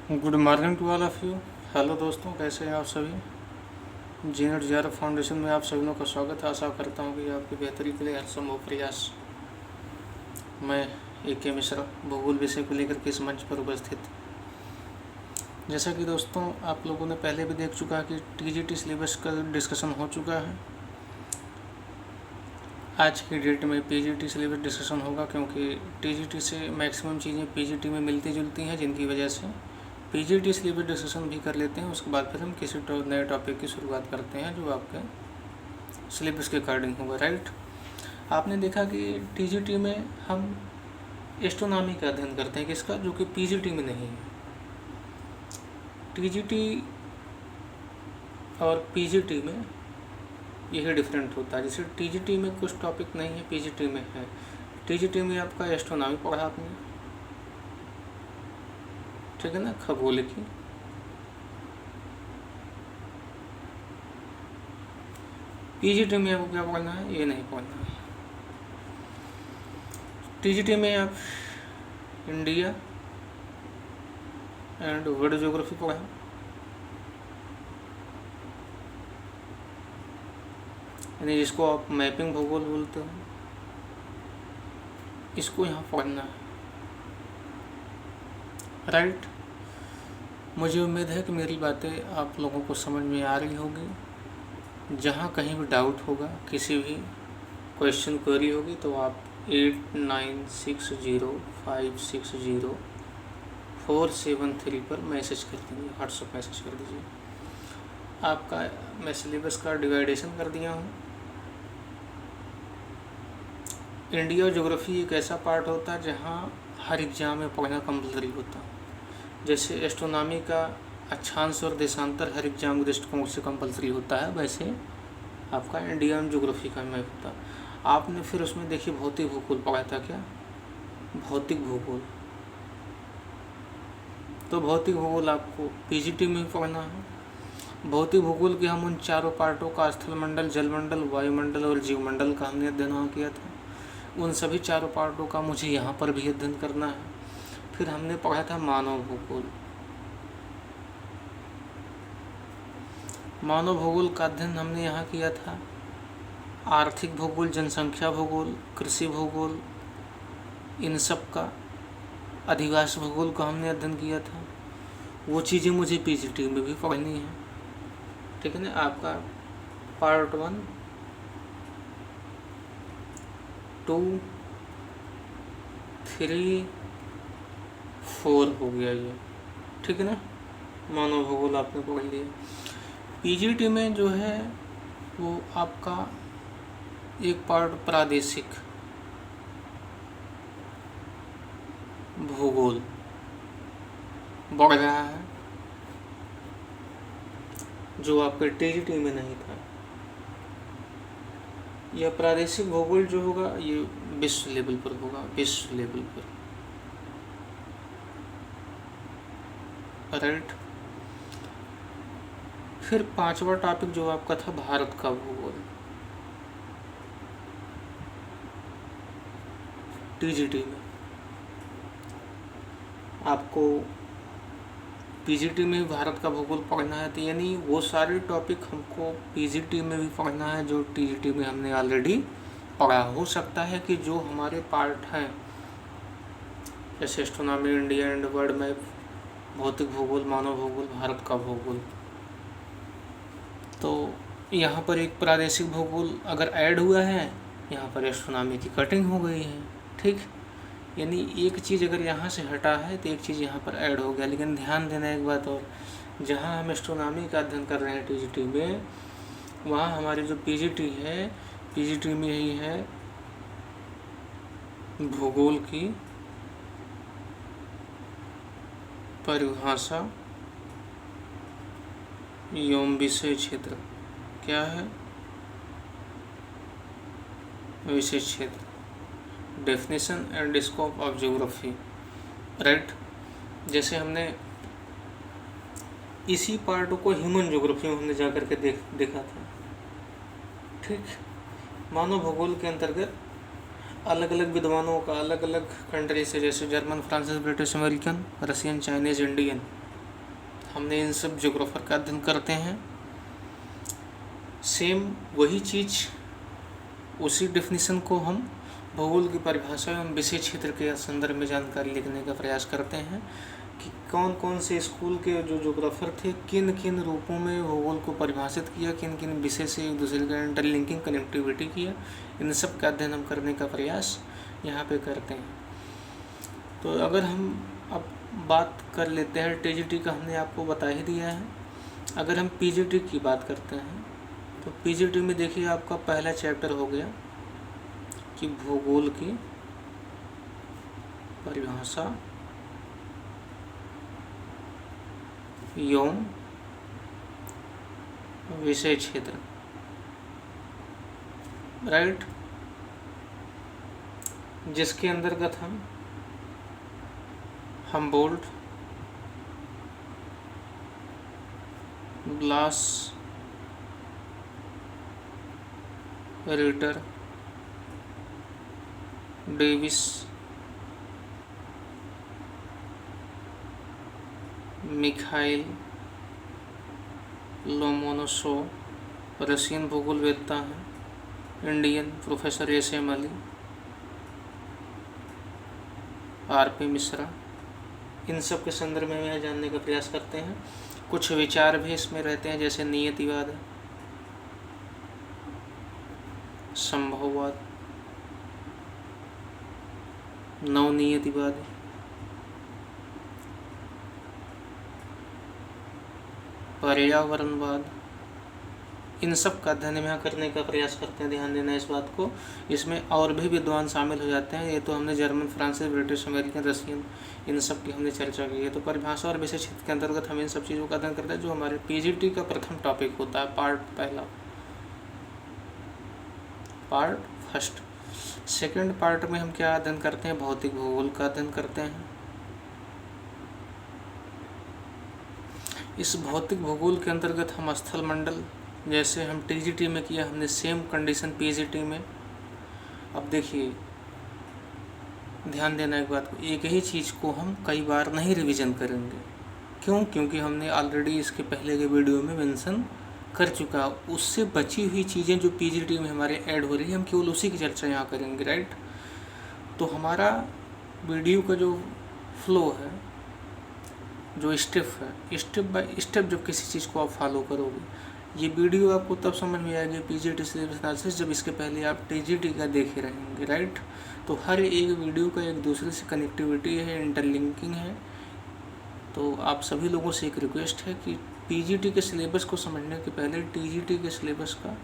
Good morning to all of you. Hello दोस्तों, कैसे हैं आप सभी। जीनेट JR फाउंडेशन में आप सभी लोगों का स्वागत है। आशा करता हूँ कि आपकी बेहतरी के लिए हर संभव प्रयास। मैं AK मिश्रा भूगोल विषय को लेकर के इस मंच पर उपस्थित। जैसा कि दोस्तों आप लोगों ने पहले भी देख चुका है कि TGT सिलेबस का डिस्कशन हो चुका है। आज की डेट में PGT सिलेबस डिस्कशन होगा, क्योंकि TGT से मैक्सिमम चीज़ें PGT में मिलती जुलती हैं, जिनकी वजह से PGT सिलेबस डिस्कशन भी कर लेते हैं। उसके बाद फिर हम किसी नए टॉपिक की शुरुआत करते हैं जो आपके सिलेबस के अकॉर्डिंग होगा। राइट, आपने देखा कि TGT में हम एस्ट्रोनॉमी का अध्ययन करते हैं, किसका, जो कि PGT में नहीं है। TGT और PGT में यही डिफरेंट होता है। जैसे TGT में कुछ टॉपिक नहीं है, PGT में है। TGT में आपका एस्ट्रोनॉमी पढ़ा आपने, ठीक है ना, खगोल की। PGT में आपको क्या पढ़ना है, ये नहीं पढ़ना है। TGT में आप इंडिया एंड वर्ल्ड ज्योग्राफी पढ़ा, यानी जिसको आप मैपिंग भूगोल बोलते हो, इसको यहाँ पढ़ना है। राइट, मुझे उम्मीद है कि मेरी बातें आप लोगों को समझ में आ रही होगी। जहाँ कहीं भी डाउट होगा, किसी भी क्वेश्चन क्वेरी होगी, तो आप 8960560473 पर मैसेज कर दीजिए, व्हाट्सएप मैसेज कर दीजिए। आपका मैं सिलेबस का डिवाइडेशन कर दिया हूँ। इंडिया ज्योग्राफी एक ऐसा पार्ट होता है जहाँ हर एग्जाम में पढ़ना कंपलसरी होता है। जैसे एस्ट्रोनॉमी का अक्षांश और देशांतर हर एग्जाम के दृष्टिकोण से कंपलसरी होता है, वैसे आपका इंडियन ज्योग्राफी का मैप होता है। आपने फिर उसमें देखिए भौतिक भूगोल पढ़ा था क्या, भौतिक भूगोल। तो भौतिक भूगोल आपको PGT में पढ़ना है। भौतिक भूगोल के हम उन चारों पार्टों का, स्थलमंडल, जलमंडल, वायुमंडल और जीवमंडल का हमने अध्ययन किया था। उन सभी चारों पार्टों का मुझे यहाँ पर भी अध्ययन करना है। फिर हमने पढ़ा था मानव भूगोल। मानव भूगोल का अध्ययन हमने यहाँ किया था। आर्थिक भूगोल, जनसंख्या भूगोल, कृषि भूगोल, इन सब का, अधिवास भूगोल का हमने अध्ययन किया था। वो चीज़ें मुझे PGT में भी पढ़नी है, ठीक है ना। आपका पार्ट 1, 2, 3, 4 हो गया ये, ठीक है ना। मानव भूगोल आपने पढ़ लिया। PGT में जो है वो आपका एक पार्ट प्रादेशिक भूगोल बढ़ रहा है, जो आपके TGT में नहीं था। यह प्रादेशिक भूगोल जो होगा ये विश्व लेवल पर होगा, विश्व लेवल पर। राइट, फिर 5वां टॉपिक जो आपका था भारत का भूगोल, TGT में। आपको PGT में भारत का भूगोल पढ़ना है, तो यानी वो सारे टॉपिक हमको PGT में भी पढ़ना है जो TGT में हमने ऑलरेडी पढ़ा। हो सकता है कि जो हमारे पार्ट हैं, जैसे astronomy, India and world map, भौतिक भूगोल, मानव भूगोल, भारत का भूगोल, तो यहाँ पर एक प्रादेशिक भूगोल अगर ऐड हुआ है, यहाँ पर एस्ट्रोनॉमी की कटिंग हो गई है, ठीक। यानी एक चीज़ अगर यहाँ से हटा है तो एक चीज़ यहाँ पर ऐड हो गया। लेकिन ध्यान देना एक बात और, जहाँ हम एस्ट्रोनॉमी का अध्ययन कर रहे हैं TGT में, वहाँ हमारी जो PGT है, PGT में यही है भूगोल की परिभाषा एवं विषय क्षेत्र। क्या है विषय क्षेत्र, definition and scope of geography. Right, जैसे हमने इसी पार्ट को ह्यूमन ज्योग्राफी में हमने जाकर के देखा था, ठीक। मानव भूगोल के अंतर्गत अलग अलग विद्वानों का अलग अलग कंट्री से, जैसे जर्मन, फ्रांसीसी, British, American, Russian, Chinese, Indian, हमने इन सब ज्योग्राफर का अध्ययन करते हैं। सेम वही चीज़, उसी डेफिनेशन को हम भूगोल की परिभाषा एवं विषय क्षेत्र के संदर्भ में जानकारी लिखने का प्रयास करते हैं कि कौन कौन से स्कूल के जो ज्योग्राफर थे किन किन रूपों में भूगोल को परिभाषित किया, किन किन विषय से एक दूसरे का इंटरलिंकिंग कनेक्टिविटी किया। इन सब का अध्ययन हम करने का प्रयास यहाँ पे करते हैं। तो अगर हम अब बात कर लेते हैं, टीजीटी का हमने आपको बता ही दिया है। अगर हम पीजीटी की बात करते हैं तो पीजीटी में देखिए आपका पहला चैप्टर हो गया कि भूगोल की परिभाषा एवं विषय क्षेत्र, राइट, जिसके अंतर्गत हम Humboldt, Blache, Ritter, Davis, Mikhail Lomonosov Russian भूगोलवेत्ता हैं, Indian professor S M. Ali, R P. Mishra, इन सब के संदर्भ में यह जानने का प्रयास करते हैं। कुछ विचार भी इसमें रहते हैं जैसे नियतिवाद, संभववाद, नवनियतिवाद, पर्यावरणवाद, इन सब का अध्ययन यहाँ करने का प्रयास करते हैं। ध्यान देना इस बात को। इसमें और भी विद्वान शामिल हो जाते हैं। ये तो हमने जर्मन, फ्रांसीसी, ब्रिटिश, अमेरिकन, रशियन, इन सब की हमने चर्चा की है। तो परिभाषा और विषय क्षेत्र के अंतर्गत हम इन सब चीज़ों का अध्ययन करते हैं, जो हमारे पीजीटी का प्रथम टॉपिक होता है, पहला पार्ट फर्स्ट। सेकेंड पार्ट में हम क्या अध्ययन करते हैं? भौतिक भूगोल का अध्ययन करते हैं। इस भौतिक भूगोल के अंतर्गत हम स्थल मंडल, जैसे हम टीजीटी में किया, हमने सेम कंडीशन पीजीटी में। अब देखिए, ध्यान देना एक बात को, एक ही चीज़ को हम कई बार नहीं रिवीजन करेंगे। क्यों? क्योंकि हमने ऑलरेडी इसके पहले के वीडियो में मेंशन कर चुका। उससे बची हुई चीज़ें जो पीजीटी में हमारे ऐड हो रही है, हम केवल उसी की चर्चा यहाँ करेंगे, राइट। तो हमारा वीडियो का जो फ्लो है, जो स्टेप है, स्टेप बाय स्टेप जब किसी चीज़ को आप फॉलो करोगे, ये वीडियो आपको तब समझ में आएगी पीजीटी सिलेबस एनालिसिस, जब इसके पहले आप टीजीटी का देखे रहेंगे, राइट। तो हर एक वीडियो का एक दूसरे से कनेक्टिविटी है, इंटरलिंकिंग है। तो आप सभी लोगों से एक रिक्वेस्ट है कि पीजीटी के सिलेबस को समझने के पहले टीजीटी के सिलेबस का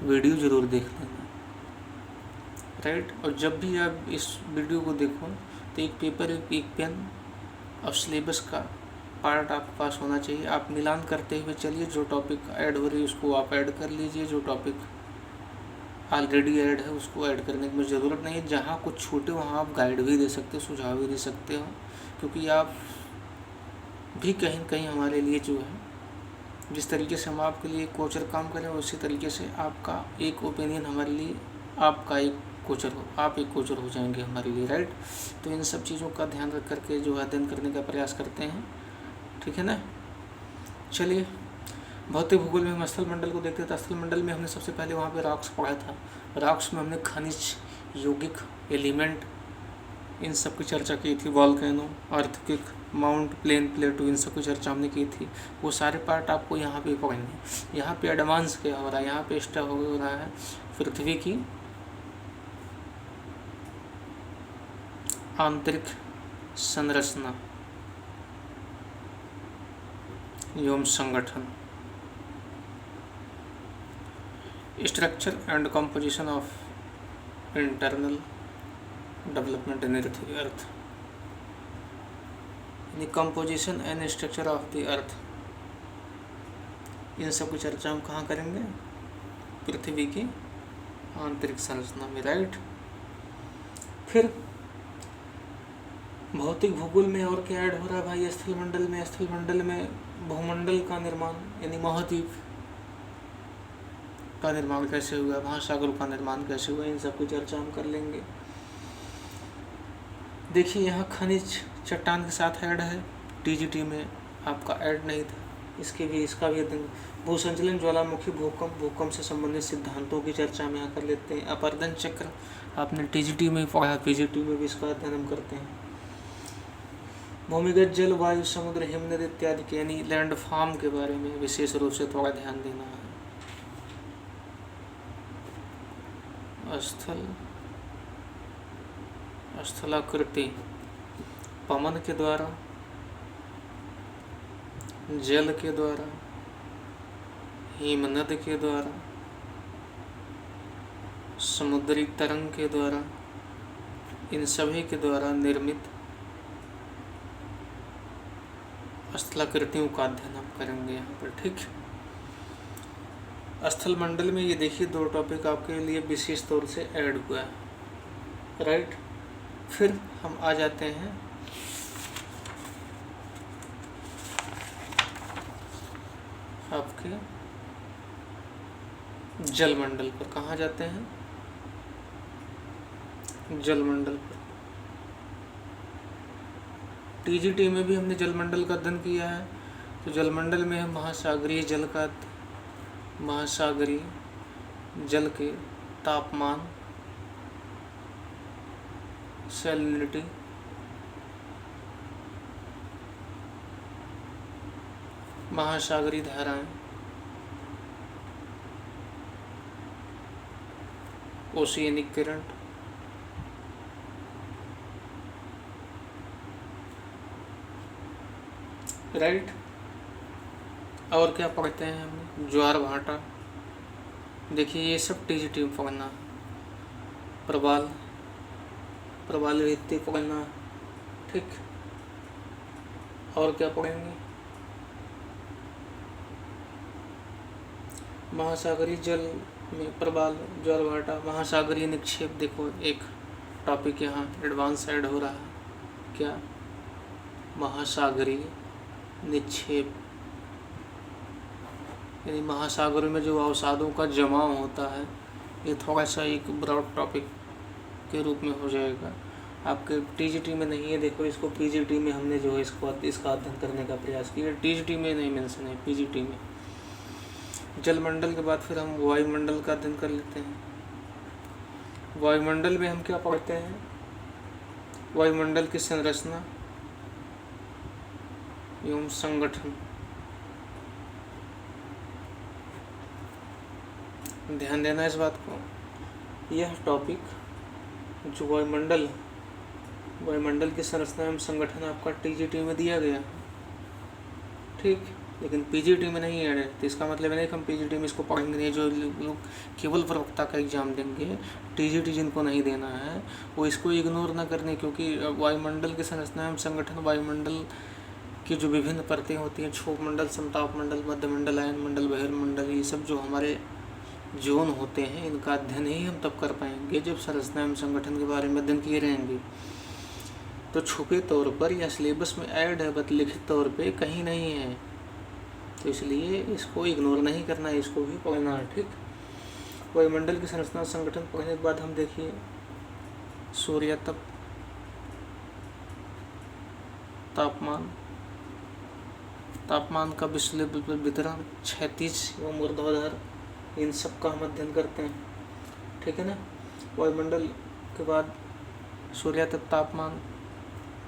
वीडियो ज़रूर देख लेना, राइट। और जब भी आप इस वीडियो को देखो तो एक पेपर, एक पेन और सिलेबस का पार्ट आपके पास होना चाहिए। आप मिलान करते हुए चलिए, जो टॉपिक ऐड हो रही है उसको आप ऐड कर लीजिए, जो टॉपिक ऑलरेडी ऐड है उसको ऐड करने की ज़रूरत नहीं है। जहाँ कुछ छूटे वहाँ आप गाइड भी दे सकते हो, सुझाव भी दे सकते हो, क्योंकि आप भी कहीं न कहीं हमारे लिए जो है, जिस तरीके से हम आपके लिए कोचर काम करें, उसी तरीके से आपका एक ओपिनियन हमारे लिए, आपका एक कोचर हो, आप एक कोचर हो जाएंगे हमारे लिए, राइट। तो इन सब चीज़ों का ध्यान रख करके जो अध्ययन करने का प्रयास करते हैं, ठीक है ना। चलिए, भौतिक भूगोल में हम स्थल मंडल को देखते थे। स्थल मंडल में हमने सबसे पहले वहाँ पे रॉक्स पढ़ा था। रॉक्स में हमने खनिज, यौगिक, एलिमेंट, इन सब की चर्चा की थी। वॉल्केनो, अर्थक्वेक, माउंट, प्लेन, प्लेटो, इन सब की चर्चा हमने की थी। वो सारे पार्ट आपको यहाँ पे पढ़ेंगे। यहाँ पे एडवांस क्या हो रहा है, यहाँ पे स्टेप हो रहा है पृथ्वी की आंतरिक संरचना एवं संगठन, structure and composition of internal development in earth, यानी composition and structure of the earth. इन सब की चर्चा हम कहाँ करेंगे? पृथ्वी की आंतरिक संरचना में, राइट। फिर भौतिक भूगोल में और क्या ऐड हो रहा है भाई? स्थल मंडल में, स्थल मंडल में भूमंडल का निर्माण, यानी महाद्वीप का निर्माण कैसे हुआ, महासागरों का निर्माण कैसे हुआ, इन सब की चर्चा हम कर लेंगे। देखिए, यहाँ खनिज चट्टान के साथ ऐड है टीजीटी में। आपका ऐड नहीं था, इसका भी अध्ययन। भूसंचलन, ज्वालामुखी, भूकंप से संबंधित सिद्धांतों की चर्चा में यहाँ कर लेते हैं। अपर्दन चक्र आपने टीजीटी में पढ़ा, पीजीटी में भी इसका अध्ययन हम करते हैं। भूमिगत जल, वायु, समुद्र, हिमनद इत्यादि के यानी लैंडफॉर्म के बारे में विशेष रूप से थोड़ा ध्यान देना है। स्थलाकृति, पवन के द्वारा, जल के द्वारा, हिमनद के द्वारा, समुद्री तरंग के द्वारा, इन सभी के द्वारा निर्मित स्थलाकृतियों का अध्ययन हम करेंगे यहाँ पर। ठीक, स्थल मंडल में ये देखिए 2 टॉपिक आपके लिए विशेष तौर से ऐड हुआ है, राइट। फिर हम आ जाते हैं आपके जल मंडल पर। कहाँ जाते हैं? जल मंडल पर। टीजीटी में भी हमने जलमंडल का अध्ययन किया है। तो जलमंडल में हम महासागरीय जल के तापमान, सैलिनिटी, महासागरीय धाराएं, ओशियनिक करंट, राइट। और क्या पढ़ते हैं हमने? ज्वार भाटा। देखिए ये सब टीजीटी में पढ़ना। प्रवाल भित्ति पढ़ना, ठीक। और क्या पढ़ेंगे? महासागरीय जल में प्रवाल, ज्वार भाटा, महासागरीय निक्षेप। देखो एक टॉपिक यहाँ एडवांस ऐड हो रहा है, क्या? महासागरीय निक्षेप, यानी महासागरों में जो अवसादों का जमाव होता है, ये थोड़ा सा एक ब्रॉड टॉपिक के रूप में हो जाएगा। आपके टीजीटी में नहीं है, देखो इसको पीजीटी में हमने जो है इसका अध्ययन करने का प्रयास किया। टीजीटी में नहीं मेंशन है, पीजीटी में। जलमंडल के बाद फिर हम वायुमंडल का अध्ययन कर लेते हैं। वायुमंडल में हम क्या पढ़ते हैं? वायुमंडल की संरचना एवं संगठन। ध्यान देना इस बात को। यह टॉपिक जो वायुमंडल की संरचना एवं संगठन आपका टीजीटी में दिया गया, ठीक, लेकिन पीजीटी में नहीं है। तो इसका मतलब है कि हम पीजीटी में इसको पढ़ेंगे नहीं। जो लोग केवल प्रवक्ता का एग्जाम देंगे, टीजीटी जिनको नहीं देना है, वो इसको इग्नोर ना करने, क्योंकि वायुमंडल की संरचना एवं संगठन, वायुमंडल की जो विभिन्न परतें होती हैं, क्षोभ मंडल, समताप मंडल, मध्यमंडल, आयन मंडल, बहिर्मंडल, ये सब जो हमारे जोन होते हैं, इनका अध्ययन ही हम तब कर पाएंगे जब संरचना एवं संगठन के बारे में अध्ययन किए रहेंगे। तो छुपे तौर पर या सिलेबस में ऐड है, बट लिखित तौर पे कहीं नहीं है, तो इसलिए इसको इग्नोर नहीं करना है, इसको भी पढ़ना है, ठीक। वायुमंडल की संरचना संगठन पढ़ने के बाद हम देखिए सूर्य तप, तापमान का वितरण, क्षैतिज एवं ऊर्ध्वाधर, इन सब का हम अध्ययन करते हैं, ठीक है ना। वायुमंडल के बाद सूर्य तप, तापमान,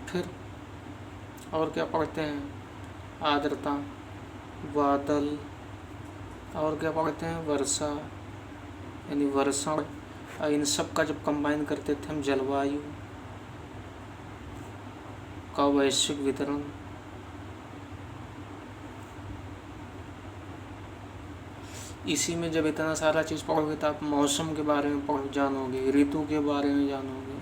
फिर और क्या पढ़ते हैं? आर्द्रता, बादल, और क्या पढ़ते हैं? वर्षा यानी वर्षण। इन सब का जब कंबाइन करते थे हम जलवायु का वैश्विक वितरण, इसी में जब इतना सारा चीज़ पढ़ोगे तो आप मौसम के बारे में जानोगे, ऋतु के बारे में जानोगे,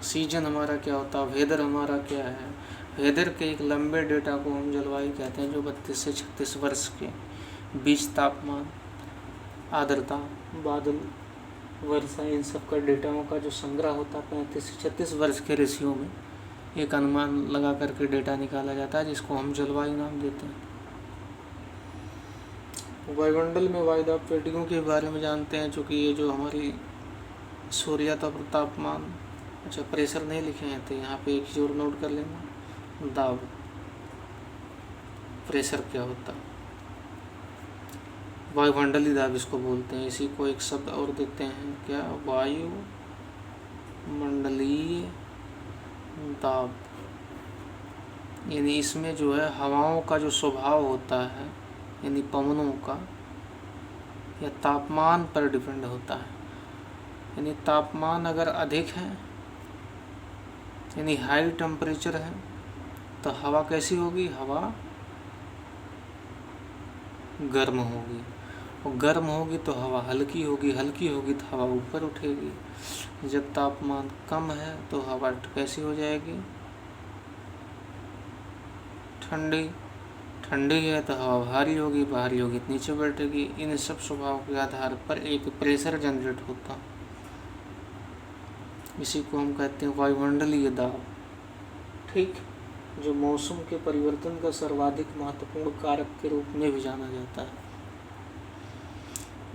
सीजन हमारा क्या होता है, वेदर हमारा क्या है। वेदर के एक लंबे डेटा को हम जलवायु कहते हैं, जो 32 से 36 वर्ष के बीच तापमान, आर्द्रता, बादल, वर्षा, इन सब का डेटाओं का जो संग्रह होता है 35 से 36 वर्ष के रेशियो में एक अनुमान लगा करके डेटा निकाला जाता है, जिसको हम जलवायु नाम देते हैं। वायुमंडल में वायुदाब पेटियों के बारे में जानते हैं, चूँकि ये जो हमारी सूर्य तप, तापमान, अच्छा प्रेशर नहीं लिखे हैं तो यहाँ पे एक चीज़ और नोट कर लेना, दाब, प्रेशर क्या होता है। वायुमंडलीय दाब इसको बोलते हैं। इसी को एक शब्द और देते हैं, क्या, वायुमंडलीय दाब। यानी इसमें जो है हवाओं का जो स्वभाव होता है, यानी पवनों का, या तापमान पर डिपेंड होता है। यानी तापमान अगर अधिक है, यानी हाई टेम्परेचर है, तो हवा कैसी होगी, हवा गर्म होगी, और गर्म होगी तो हवा हल्की होगी, हल्की होगी तो हवा ऊपर उठेगी। जब तापमान कम है तो हवा कैसी हो जाएगी, ठंडी, ठंडी है तो हवा भारी होगी, भारी होगी तो नीचे बैठेगी। इन सब स्वभाव के आधार पर एक प्रेशर जनरेट होता, इसी को हम कहते हैं वायुमंडलीय दाब। ठीक, जो मौसम के परिवर्तन का सर्वाधिक महत्वपूर्ण कारक के रूप में भी जाना जाता है।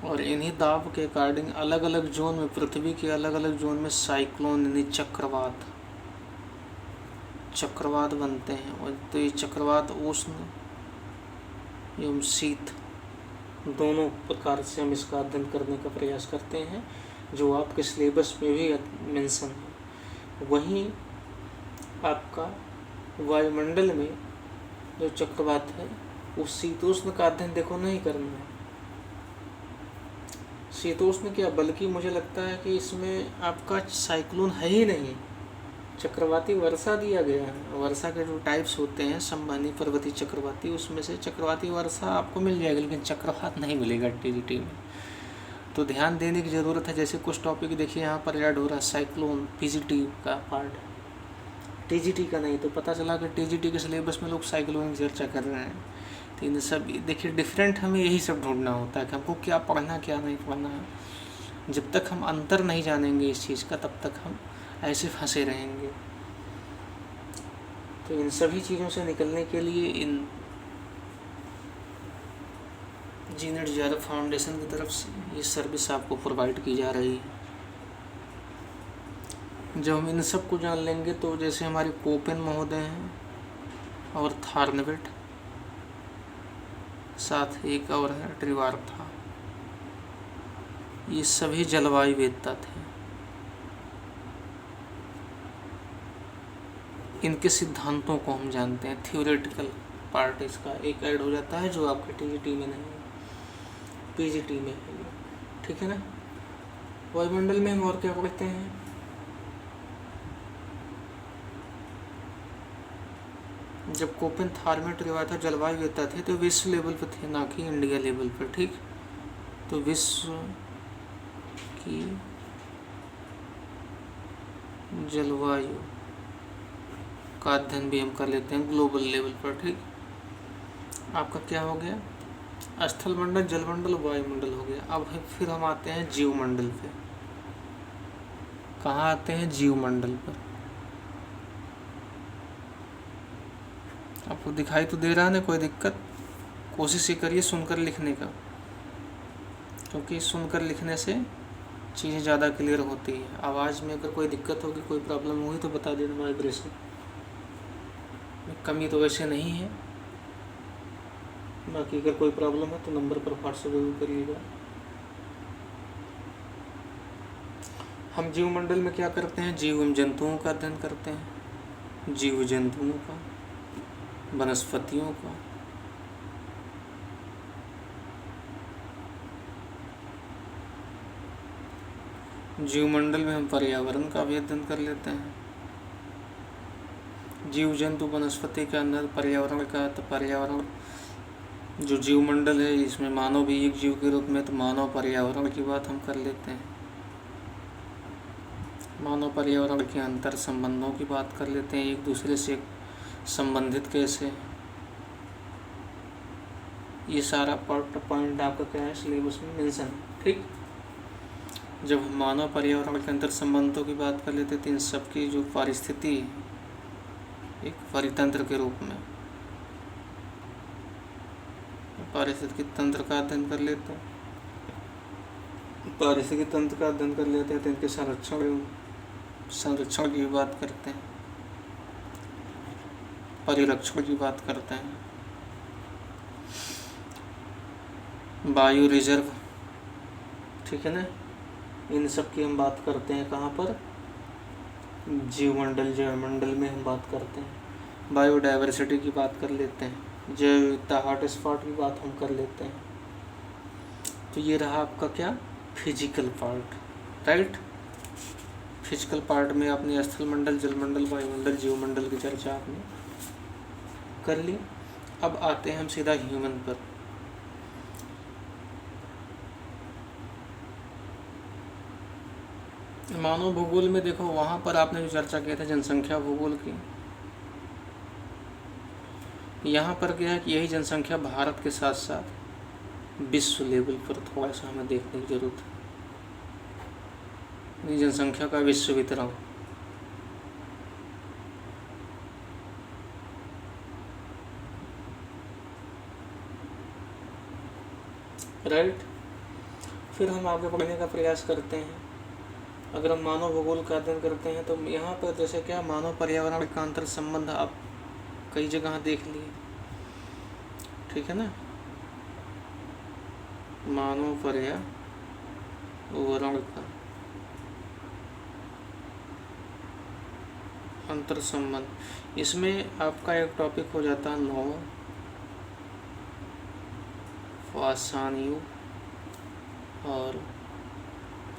और इन्हीं दाब के अकॉर्डिंग अलग अलग जोन में, पृथ्वी के अलग अलग जोन में साइक्लोन यानी चक्रवात बनते हैं। और तो ये चक्रवात उष्ण एवं शीत दोनों प्रकार से हम इसका अध्ययन करने का प्रयास करते हैं, जो आपके सिलेबस में भी मेंशन है। वहीं आपका वायुमंडल में जो चक्रवात है, उस शीतोष्ण का अध्ययन देखो नहीं करना है। शीतोष्ण क्या, बल्कि मुझे लगता है कि इसमें आपका साइक्लोन है ही नहीं, चक्रवाती वर्षा दिया गया है। वर्षा के जो टाइप्स होते हैं, संवहनी, पर्वतीय, चक्रवाती, उसमें से चक्रवाती वर्षा आपको मिल जाएगी, लेकिन चक्रवात नहीं मिलेगा टीजीटी में। तो ध्यान देने की ज़रूरत है। जैसे कुछ टॉपिक देखिए यहाँ पर ऐड हो रहा है, साइक्लोन पीजीटी का पार्ट है, टीजीटी का नहीं। तो पता चला कि टीजीटी के सिलेबस में लोग साइक्लोन की चर्चा कर रहे हैं। तो इन सब देखिए डिफरेंट हमें यही सब ढूंढना होता है कि हमको क्या पढ़ना क्या नहीं पढ़ना है। जब तक हम अंतर नहीं जानेंगे इस चीज़ का, तब तक हम ऐसे फंसे रहेंगे। तो इन सभी चीज़ों से निकलने के लिए इन जीनेट JRF फाउंडेशन की तरफ से ये सर्विस आपको प्रोवाइड की जा रही है। जब हम इन सब को जान लेंगे तो जैसे हमारे कोपेन महोदय हैं और थार्नवेट, साथ एक और है ट्रिवार्था, ये सभी जलवायु वेत्ता थे। इनके सिद्धांतों को हम जानते हैं। थ्योरेटिकल पार्ट इसका एक ऐड हो जाता है, जो आपके टीजीटी में नहीं है, पीजीटी में है। ठीक है ना। वायुमंडल में हम और क्या पढ़ते हैं, जब कोपेन, थार्नवेट, ट्रिवार्था जलवायु वेत्ता थे तो विश्व लेवल पर थे, ना कि इंडिया लेवल पर। ठीक, तो विश्व की जलवायु का अध्ययन भी हम कर लेते हैं ग्लोबल लेवल पर। ठीक, आपका क्या हो गया, स्थल मंडल, जलमंडल, वायुमंडल हो गया। अब फिर हम आते हैं जीवमंडल पे। कहाँ आते हैं, जीवमंडल पर। आपको दिखाई तो दे रहा है ना, कोई दिक्कत, कोशिश ही करिए सुनकर लिखने का, क्योंकि सुनकर लिखने से चीज़ें ज़्यादा क्लियर होती है। आवाज़ में अगर कोई दिक्कत होगी, कोई प्रॉब्लम होगी तो बता देना। वाइब्रेशन कमी तो वैसे नहीं है, बाकी अगर कोई प्रॉब्लम है तो नंबर पर व्हाट्सएप जरूर करिएगा। हम जीवमंडल में क्या करते हैं, जीव एवं जंतुओं का अध्ययन करते हैं, जीव जंतुओं का, वनस्पतियों का, जीवमंडल में हम पर्यावरण का भी अध्ययन कर लेते हैं। जीव जंतु वनस्पति के अंदर पर्यावरण का, तो पर्यावरण जो जीवमंडल है इसमें मानव भी एक जीव के रूप में, तो मानव पर्यावरण की बात हम कर लेते हैं। मानव पर्यावरण के अंतर संबंधों की बात कर लेते हैं, एक दूसरे से संबंधित कैसे। ये सारा पॉइंट आपका क्या है, सिलेबस में मेंशन है। ठीक, जब हम मानव पर्यावरण के अंतर संबंधों की बात कर लेते हैं तो इन सबकी जो पारिस्थिति एक परितंत्र के रूप में, पारिस्थितिकी तंत्र का अध्ययन कर लेते हैं, पारिस्थितिकी तंत्र का अध्ययन कर लेते हैं तो इनके संरक्षण की बात करते हैं। परिरक्षण की बात करते हैं, वायु रिजर्व, ठीक है ना, इन सब की हम बात करते हैं। कहाँ पर? जीवमंडल, जैवमंडल में हम बात करते हैं। बायोडाइवर्सिटी की बात कर लेते हैं, जैव विविधता हॉटस्पॉट की बात हम कर लेते हैं। तो ये रहा आपका क्या? Physical part, right. Physical part में आपने स्थल मंडल, जलमंडल, वायुमंडल, जीवमंडल की चर्चा आपने कर ली। अब आते हैं हम सीधा ह्यूमन पर। मानव भूगोल में देखो, वहाँ पर आपने जो चर्चा किया था जनसंख्या भूगोल की, यहाँ पर क्या है कि यही जनसंख्या भारत के साथ साथ विश्व लेवल पर थोड़ा सा हमें देखने की जरूरत है, जनसंख्या का विश्व वितरण। राइट। फिर हम आगे बढ़ने का प्रयास करते हैं। अगर हम मानव भूगोल का अध्ययन करते हैं तो यहाँ पर जैसे क्या मानव पर्यावरण का अंतर संबंध आप कई जगह देख लिए, ठीक है ना। मानव पर्यावरण का अंतर संबंध, इसमें आपका एक टॉपिक हो जाता है नव पाषाण युग और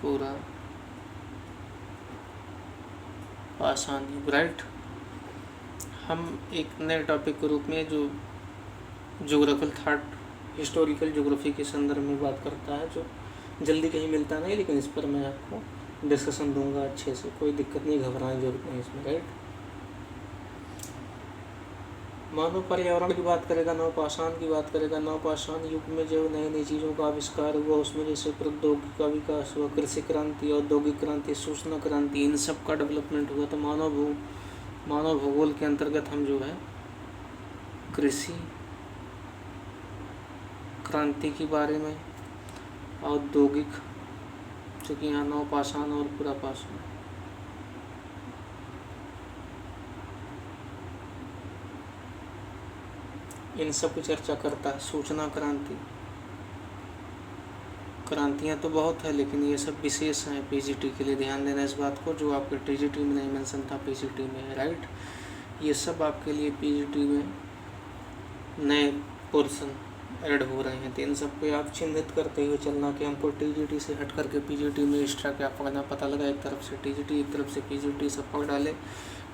पूरा पाषाण युग, राइट। हम एक नए टॉपिक के रूप में जो ज्योग्राफिकल थॉट, हिस्टोरिकल ज्योग्राफी के संदर्भ में बात करता है, जो जल्दी कहीं मिलता नहीं, लेकिन इस पर मैं आपको डिस्कशन दूंगा अच्छे से, कोई दिक्कत नहीं, घबराने की जरूरत नहीं इसमें, राइट। मानव पर्यावरण की बात करेगा, नवपाषाण की बात करेगा। नवपाषाण युग में जो नई नई चीज़ों का आविष्कार हुआ, उसमें जैसे प्रौद्योगिकी का विकास हुआ, कृषि क्रांति, औद्योगिक क्रांति, सूचना क्रांति, इन सब का डेवलपमेंट हुआ। तो मानव भूगोल के अंतर्गत हम जो है कृषि क्रांति के बारे में, औद्योगिक, चूँकि यहाँ नवपाषाण और पुरापाषाण, इन सब की चर्चा करता है। सूचना क्रांति, क्रांतियाँ तो बहुत है, लेकिन ये सब विशेष हैं पीजीटी के लिए, ध्यान देना इस बात को, जो आपके टीजीटी में नहीं मेंशन था, पीजीटी में है, राइट। ये सब आपके लिए पीजीटी में नए पोर्शन ऐड हो रहे हैं, तो इन सब पे आप चिन्हित करते हुए चलना कि हमको टीजीटी से हट करके पीजीटी में एक्स्ट्रा क्या पढ़ना, पता लगा एक तरफ से टीजीटी, एक तरफ से पीजीटी, सब पढ़ डाले,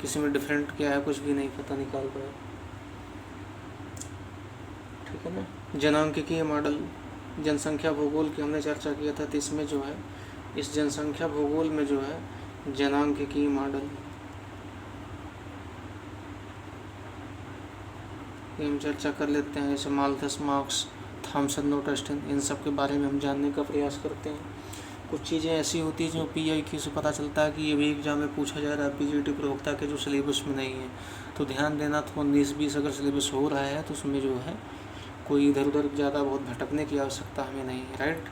किसी में डिफरेंट क्या है कुछ भी नहीं पता निकाल पाए, ठीक है ना। जनांकिकीय मॉडल, जनसंख्या भूगोल की हमने चर्चा किया था, तो इसमें जो है, इस जनसंख्या भूगोल में जो है जनांकिकीय मॉडल की हम चर्चा कर लेते हैं। जैसे माल्थस, मार्क्स, थॉमसन, नोटेस्टन, इन सब के बारे में हम जानने का प्रयास करते हैं। कुछ चीज़ें ऐसी होती हैं जो PIQ से पता चलता है कि ये भी एग्जाम में पूछा जा रहा है, पीजीटी प्रवक्ता के जो सिलेबस में नहीं है, तो ध्यान देना। तो 19-20 अगर सिलेबस हो रहा है तो उसमें जो है कोई इधर उधर ज़्यादा बहुत भटकने की आवश्यकता हमें नहीं है, राइट।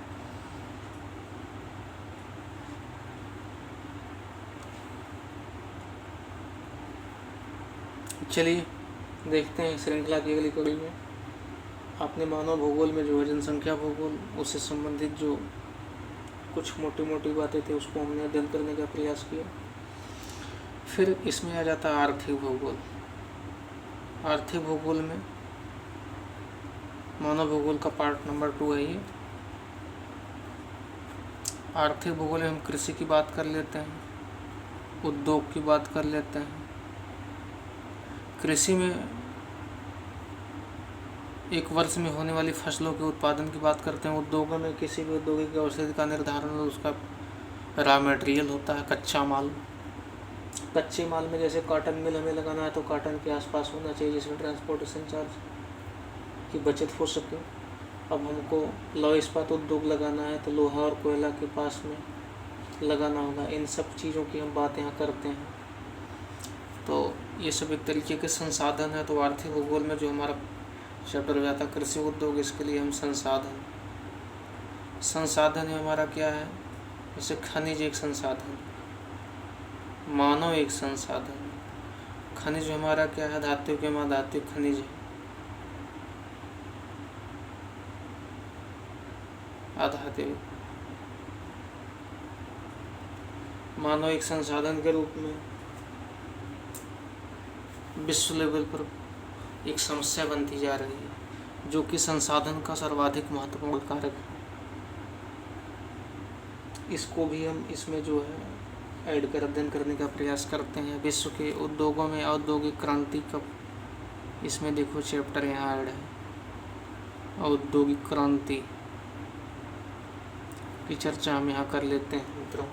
चलिए देखते हैं श्रृंखला की अगली कड़ी में। आपने मानव भूगोल में जो है जनसंख्या भूगोल, उससे संबंधित जो कुछ मोटी मोटी बातें थी उसको हमने अध्ययन करने का प्रयास किया। फिर इसमें आ जाता है आर्थिक भूगोल। आर्थिक भूगोल में मानव भूगोल का पार्ट नंबर 2 है ये। आर्थिक भूगोल में हम कृषि की बात कर लेते हैं, उद्योग की बात कर लेते हैं। कृषि में एक वर्ष में होने वाली फसलों के उत्पादन की बात करते हैं। उद्योगों में किसी भी औद्योगिक औषधि का निर्धारण और उसका रॉ मटेरियल होता है, कच्चा माल। कच्चे माल में जैसे कॉटन मिल हमें लगाना है तो कॉटन के आसपास होना चाहिए, जिसमें ट्रांसपोर्टेशन चार्ज की बचत हो सके। अब हमको लौह इस्पात उद्योग लगाना है तो लोहा और कोयला के पास में लगाना होगा। इन सब चीज़ों की हम बात यहाँ करते हैं। तो ये सब एक तरीके के संसाधन है। तो आर्थिक भूगोल में जो हमारा चैप्टर हो जाता है कृषि उद्योग, इसके लिए हम संसाधन है हमारा क्या है, जैसे खनिज एक संसाधन, मानव एक संसाधन, खनिज हमारा क्या है, धातु के माँ धातु खनिज है, अधातु। मानव एक संसाधन के रूप में विश्व लेवल पर एक समस्या बनती जा रही है, जो कि संसाधन का सर्वाधिक महत्वपूर्ण कारक है। इसको भी हम इसमें जो है ऐड कर अध्ययन करने का प्रयास करते हैं। विश्व के उद्योगों में औद्योगिक क्रांति कब, इसमें देखो चैप्टर यहाँ ऐड है, औद्योगिक क्रांति की चर्चा हम यहाँ कर लेते हैं मित्रों।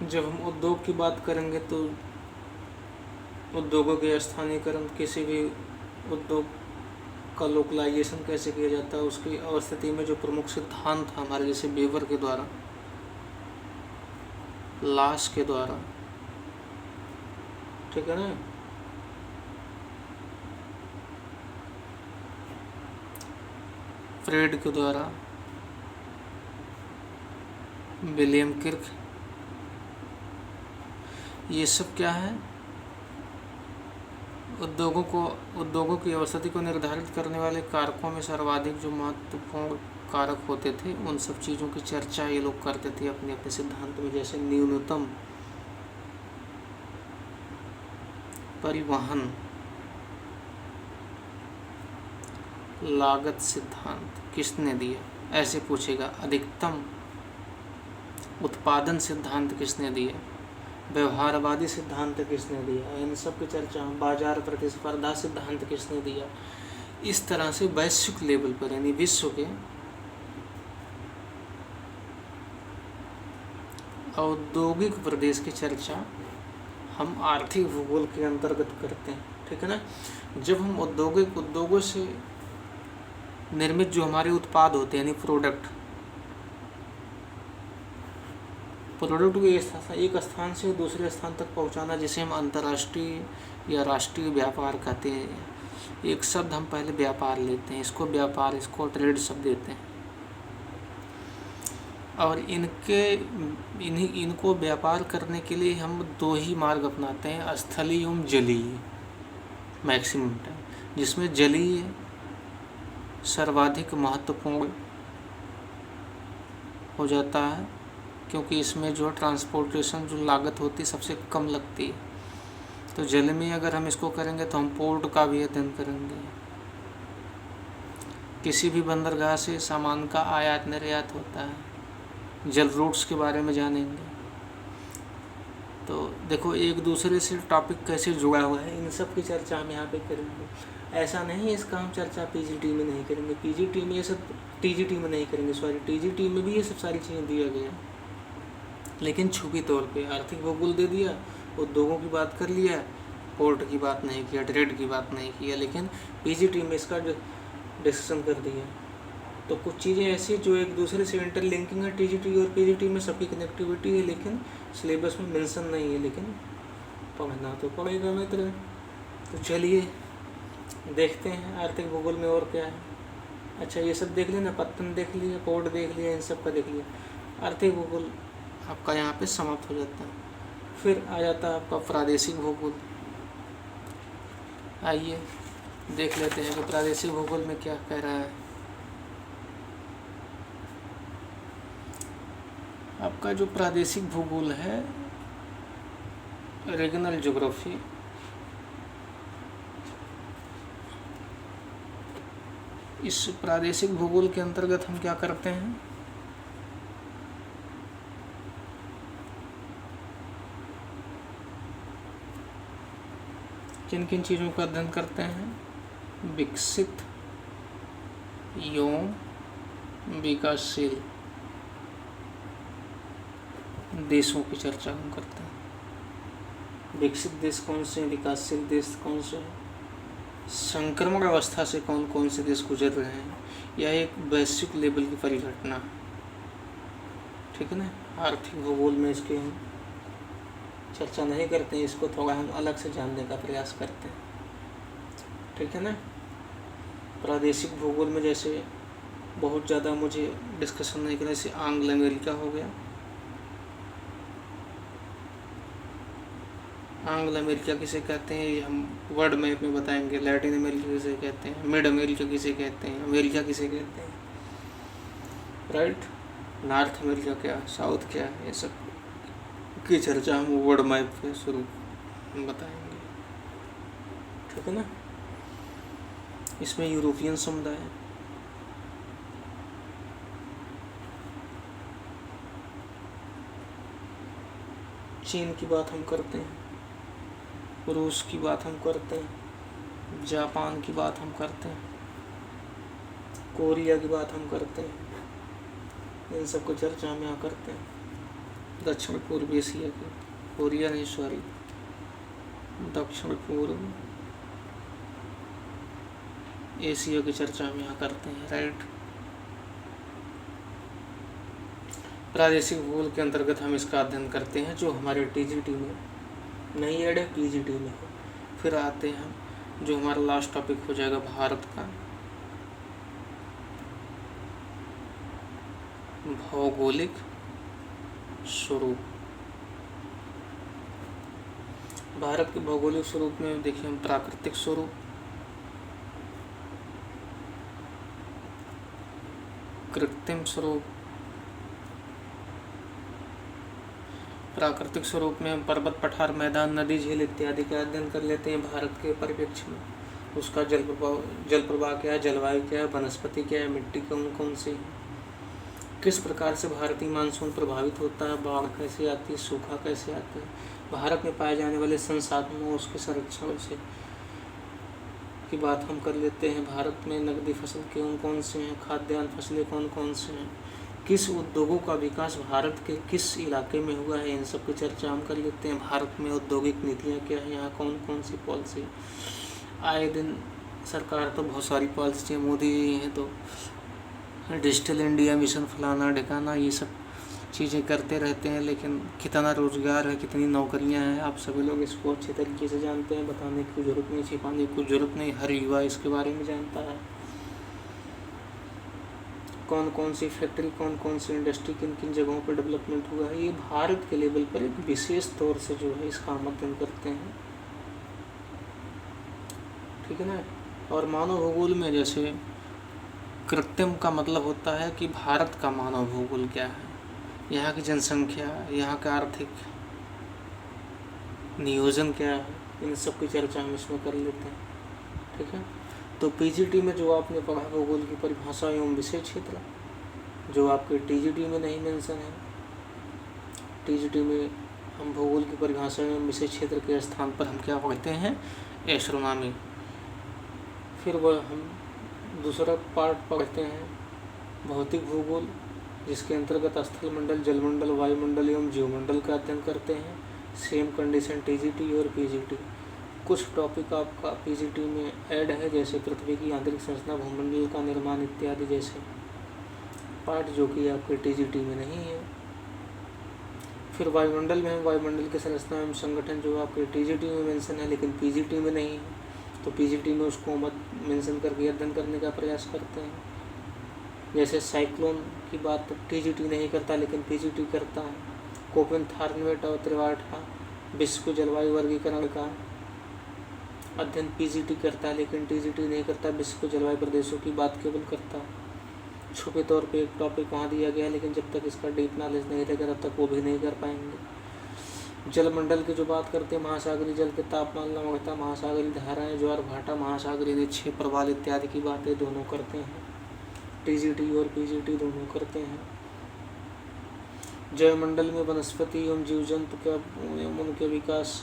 जब हम उद्योग की बात करेंगे तो उद्योगों के स्थानीयकरण, किसी भी उद्योग का लोकलाइजेशन कैसे किया जाता है, उसकी अवस्थिति में जो प्रमुख सिद्धांत था हमारे, जैसे वेबर के द्वारा, लाश के द्वारा, ठीक है ना, फ्रेड के द्वारा, विलियम किर्क, ये सब क्या है, उद्योगों की अवस्थिति को निर्धारित करने वाले कारकों में सर्वाधिक जो महत्वपूर्ण कारक होते थे, उन सब चीज़ों की चर्चा ये लोग करते थे अपने अपने सिद्धांत में। जैसे न्यूनतम परिवहन लागत सिद्धांत किसने दिया, ऐसे पूछेगा। अधिकतम उत्पादन सिद्धांत किसने दिया, व्यवहारवादी सिद्धांत किसने दिया, इन सब की चर्चा। बाजार प्रतिस्पर्धा सिद्धांत किसने दिया। इस तरह से वैश्विक लेवल पर यानी विश्व के औद्योगिक प्रदेश की चर्चा हम आर्थिक भूगोल के अंतर्गत करते हैं, ठीक है ना। जब हम उद्योगों से निर्मित जो हमारे उत्पाद होते हैं यानी प्रोडक्ट को एक स्थान से दूसरे स्थान तक पहुंचाना, जिसे हम अंतर्राष्ट्रीय या राष्ट्रीय व्यापार कहते हैं। एक शब्द हम पहले व्यापार लेते हैं, इसको व्यापार, इसको ट्रेड शब्द देते हैं। और इनको व्यापार करने के लिए हम दो ही मार्ग अपनाते हैं, स्थलीय एवं जलीय मैक्सिमम टाइम, जिसमें जलीय सर्वाधिक महत्वपूर्ण हो जाता है, क्योंकि इसमें जो ट्रांसपोर्टेशन जो लागत होती है सबसे कम लगती है। तो जल में अगर हम इसको करेंगे तो हम पोर्ट का भी अध्ययन करेंगे, किसी भी बंदरगाह से सामान का आयात निर्यात होता है, जल रूट्स के बारे में जानेंगे। तो देखो एक दूसरे से टॉपिक कैसे जुड़ा हुआ है, इन सब की चर्चा हम यहाँ पे करेंगे। ऐसा नहीं इसका हम चर्चा पीजीटी में नहीं करेंगे, पीजीटी में ये सब, टीजीटी में नहीं करेंगे, सॉरी टीजीटी में भी ये सब सारी चीज़ें दिया गया, लेकिन छुपी तौर पे आर्थिक भूगोल दे दिया, उद्योगों की बात कर लिया, पोर्ट की बात नहीं किया, ट्रेड की बात नहीं किया, लेकिन पीजीटी में इसका डिस्कशन कर दिया। तो कुछ चीज़ें ऐसी जो एक दूसरे से इंटरलिंकिंग है, टीजीटी और पीजीटी में सबकी कनेक्टिविटी है, लेकिन सिलेबस में मेंशन नहीं है, लेकिन पढ़ना तो पड़ेगा मित्र। तो चलिए देखते हैं आर्थिक भूगोल में और क्या है। अच्छा ये सब देख लिया ना, पत्तन देख लिया, पोर्ट देख लिया, इन सब का देख लिया। आर्थिक भूगोल आपका यहाँ पे समाप्त हो जाता है। फिर आ जाता है आपका प्रादेशिक भूगोल। आइए देख लेते हैं कि प्रादेशिक भूगोल में क्या कह रहा है। आपका जो प्रादेशिक भूगोल है, रीजनल ज्योग्राफी, इस प्रादेशिक भूगोल के अंतर्गत हम क्या करते हैं, किन किन चीज़ों का अध्ययन करते हैं, विकसित एवं विकासशील देशों की चर्चा हम करते हैं। विकसित देश कौन से हैं, विकासशील देश कौन से हैं, संक्रमण अवस्था से कौन कौन से देश गुजर रहे हैं, यह एक वैश्विक लेवल की परिघटना है, ठीक है ना। आर्थिक भूगोल में इसकी हम चर्चा नहीं करते हैं, इसको थोड़ा हम अलग से जानने का प्रयास करते हैं, ठीक है ना। प्रादेशिक भूगोल में जैसे बहुत ज़्यादा मुझे डिस्कशन नहीं करना, जैसे एंग्लो अमेरिका हो गया, आंग्ल अमेरिका किसे कहते हैं ये हम वर्ल्ड मैप में बताएंगे। लैटिन अमेरिका किसे कहते हैं, मिड अमेरिका किसे कहते हैं, अमेरिका किसे कहते हैं, राइट। नॉर्थ अमेरिका क्या, साउथ क्या, ये सब की चर्चा हम वर्ल्ड मैप के शुरू बताएंगे, ठीक है ना। इसमें यूरोपियन समुदाय, चीन की बात हम करते हैं, रूस की बात हम करते हैं, जापान की बात हम करते हैं, कोरिया की बात हम करते हैं, इन सब को चर्चा हम यहाँ करते हैं। दक्षिण पूर्व एशिया की, कोरिया नहीं सॉरी, दक्षिण पूर्व एशिया की चर्चा हम यहाँ करते हैं, राइट। प्रादेशिक भूगोल के अंतर्गत हम इसका अध्ययन करते हैं जो हमारे टीजीटी में नहीं ऐड है, पीजीटी में है। फिर आते हैं हम जो हमारा लास्ट टॉपिक हो जाएगा भारत का भौगोलिक स्वरूप। भारत के भौगोलिक स्वरूप में देखिए हम प्राकृतिक स्वरूप, कृत्रिम स्वरूप। प्राकृतिक स्वरूप में हम पर्वत, पठार, मैदान, नदी, झील इत्यादि का अध्ययन कर लेते हैं भारत के परिप्रेक्ष्य में। उसका जल प्रवाह क्या है, जलवायु क्या है, वनस्पति क्या है, मिट्टी कौन कौन सी है, किस प्रकार से भारतीय मानसून प्रभावित होता है, बाढ़ कैसे आती है, सूखा कैसे आता है, भारत में पाए जाने वाले संसाधनों उसके संरक्षण से की बात हम कर लेते हैं। भारत में नकदी फसल कौन कौन से हैं, खाद्यान्न फसलें कौन कौन से हैं, किस उद्योगों का विकास भारत के किस इलाके में हुआ है, इन सब की चर्चा हम कर लेते हैं। भारत में औद्योगिक नीतियाँ क्या है, यहाँ कौन कौन सी पॉलिसी, आए दिन सरकार तो बहुत सारी पॉलिसी, मोदी जी हैं तो डिजिटल इंडिया मिशन फलाना ढिकाना ये सब चीज़ें करते रहते हैं, लेकिन कितना रोजगार है, कितनी नौकरियां हैं, आप सभी लोग इसको अच्छे तरीके से जानते हैं। बताने की जरूरत नहीं, छिपाने की जरूरत नहीं, हर युवा इसके बारे में जानता है। कौन कौन सी फैक्ट्री, कौन कौन सी इंडस्ट्री, किन किन जगहों पर डेवलपमेंट हुआ है, ये भारत के लेवल पर एक विशेष तौर से जो है इसका हम अध्ययन करते हैं, ठीक है ना। और मानव भूगोल में जैसे कृत्रिम का मतलब होता है कि भारत का मानव भूगोल क्या है, यहाँ की जनसंख्या, यहाँ का आर्थिक नियोजन क्या है, इन सब की चर्चा हम इसमें कर लेते हैं, ठीक है। तो पीजीटी में जो आपने पढ़ा भूगोल की परिभाषा एवं विषय क्षेत्र, जो आपके टीजीटी में नहीं मेंशन है। टीजीटी में हम भूगोल की परिभाषा एवं विषय क्षेत्र के स्थान पर हम क्या पढ़ते हैं, एस्ट्रोनॉमी। फिर वह हम दूसरा पार्ट पढ़ते हैं भौतिक भूगोल, जिसके अंतर्गत स्थल मंडल, जलमंडल, वायुमंडल एवं जीवमंडल का अध्ययन करते हैं। सेम कंडीशन टीजीटी और पीजीटी। कुछ टॉपिक आपका पीजीटी में ऐड है, जैसे पृथ्वी की आंतरिक संरचना, भूमंडल का निर्माण इत्यादि जैसे पार्ट, जो कि आपके टीजीटी में नहीं है। फिर वायुमंडल में हम वायुमंडल की संरचना एवं संगठन, जो आपके टीजीटी में मेंशन है लेकिन पीजीटी में नहीं है, तो पीजीटी में उसको मत मेंशन करके अध्ययन करने का प्रयास करते हैं। जैसे साइक्लोन की बात टीजीटी नहीं करता लेकिन पीजीटी करता है। कोपेन थार्नवेट और त्रिवाठा विश्व जलवायु वर्गीकरण का अध्ययन पीजीटी करता है लेकिन टीजीटी नहीं करता, विश्व जलवायु प्रदेशों की बात केवल करता है। छुपे तौर पे एक टॉपिक वहाँ दिया गया है, लेकिन जब तक इसका डीप नॉलेज नहीं रहेगा तब तक वो भी नहीं कर पाएंगे। जलमंडल की जो बात करते हैं, महासागरीय जल के तापमान, लवणता, महासागरीय धाराएं, ज्वार भाटा, महासागरीय निक्षेप प्रवाल इत्यादि की बातें दोनों करते हैं। टीजीटी और पीजीटी दोनों करते हैं। जैवमंडल में वनस्पति एवं जीव जंतु का एवं उनके विकास,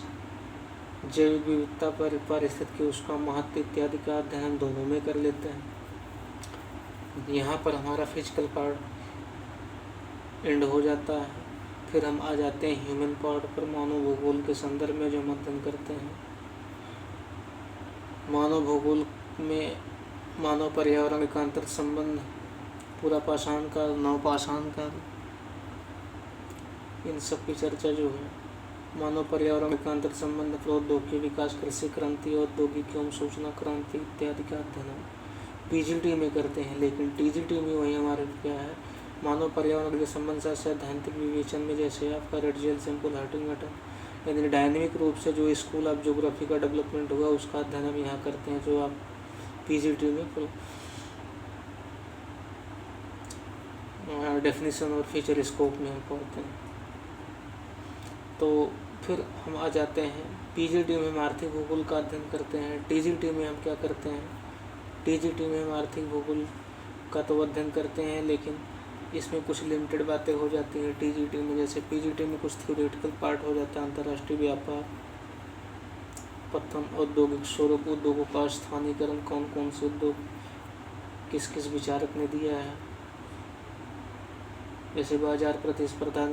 जैविक विविधता पर पारिस्थितिकी उसका महत्व इत्यादि का अध्ययन दोनों में कर लेते हैं। यहाँ पर हमारा फिजिकल पार्ट एंड हो जाता है। फिर हम आ जाते हैं ह्यूमन पार्ट पर, मानव भूगोल के संदर्भ में जो हम अध्ययन करते हैं। मानव भूगोल में मानव पर्यावरण का अंतर संबंध, पूरा पाषाण काल, नवपाषाण काल, इन सब की चर्चा जो है। मानव पर्यावरण का अंतर संबंध, प्रौद्योगिकी विकास, कृषि क्रांति, औद्योगिक एवं सूचना क्रांति इत्यादि का अध्ययन पीजीटी में करते हैं, लेकिन टीजीटी में वही हमारे क्या है, मानव पर्यावरण के संबंध से सैद्धांतिक विवेचन में, जैसे आपका रेड जेल सैंपल, हर्टिंगटन यानी डायनेमिक रूप से जो स्कूल ऑफ ज्योग्राफी का डेवलपमेंट हुआ उसका अध्ययन हम यहाँ करते हैं, जो आप पीजीटी में डेफिनेशन और फीचर स्कोप में हम पढ़ते हैं। तो फिर हम आ जाते हैं पीजीटी में हम आर्थिक भूगोल का अध्ययन करते हैं। टीजीटी में हम क्या करते हैं, टीजीटी में हम आर्थिक भूगोल का तो अध्ययन करते हैं, लेकिन इसमें कुछ लिमिटेड बातें हो जाती हैं टीजीटी में। जैसे पीजीटी में कुछ थ्योरेटिकल पार्ट हो जाता है, अंतर्राष्ट्रीय व्यापार, पतन, औद्योगिक स्वरूप, उद्योगों का स्थानीयकरण, कौन कौन से उद्योग किस किस विचारक ने दिया है, जैसे बाजार प्रतिस्पर्धा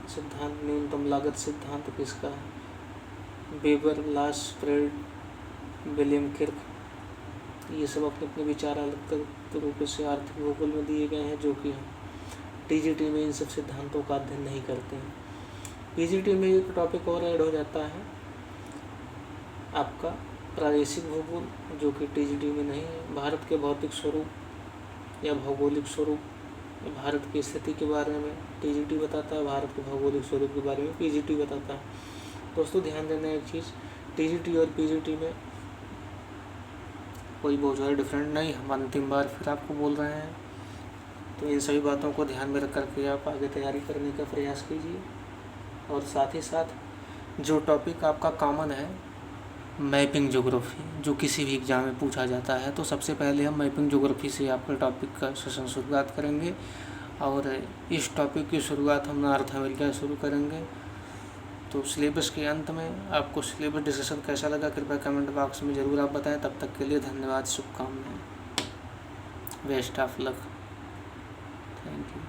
सिद्धांत, न्यूनतम लागत सिद्धांत किसका है, वेबर, लास, फ्रेड, विलियम किर्क, ये सब अपने अपने विचार अलग रूप से आर्थिक भूगोल में दिए गए हैं, जो कि हम टीजीटी में इन सब सिद्धांतों का अध्ययन नहीं करते हैं। पीजीटी में एक टॉपिक और ऐड हो जाता है आपका प्रादेशिक भूगोल, जो कि टीजीटी में नहीं है। भारत के भौतिक स्वरूप या भौगोलिक स्वरूप, भारत की स्थिति के बारे में टीजीटी बताता है, भारत के भौगोलिक स्वरूप के बारे में पीजीटी बताता है। दोस्तों ध्यान देना एक चीज़, टीजीटी और पीजीटी में कोई बहुत ज़्यादा डिफरेंट नहीं, हम अंतिम बार फिर आपको बोल रहे हैं। तो इन सभी बातों को ध्यान में रख करके आप आगे तैयारी करने का प्रयास कीजिए। और साथ ही साथ जो टॉपिक आपका कॉमन है मैपिंग ज्योग्राफी, जो किसी भी एग्जाम में पूछा जाता है, तो सबसे पहले हम मैपिंग ज्योग्राफी से आपके टॉपिक का सेशन शुरुआत करेंगे। और इस टॉपिक की शुरुआत हम नॉर्थ अमेरिका से शुरू करेंगे। तो सिलेबस के अंत में आपको सिलेबस डिस्कशन कैसा लगा कृपया कमेंट बॉक्स में ज़रूर आप बताएं। तब तक के लिए धन्यवाद, शुभकामनाएं, best of luck, thank you.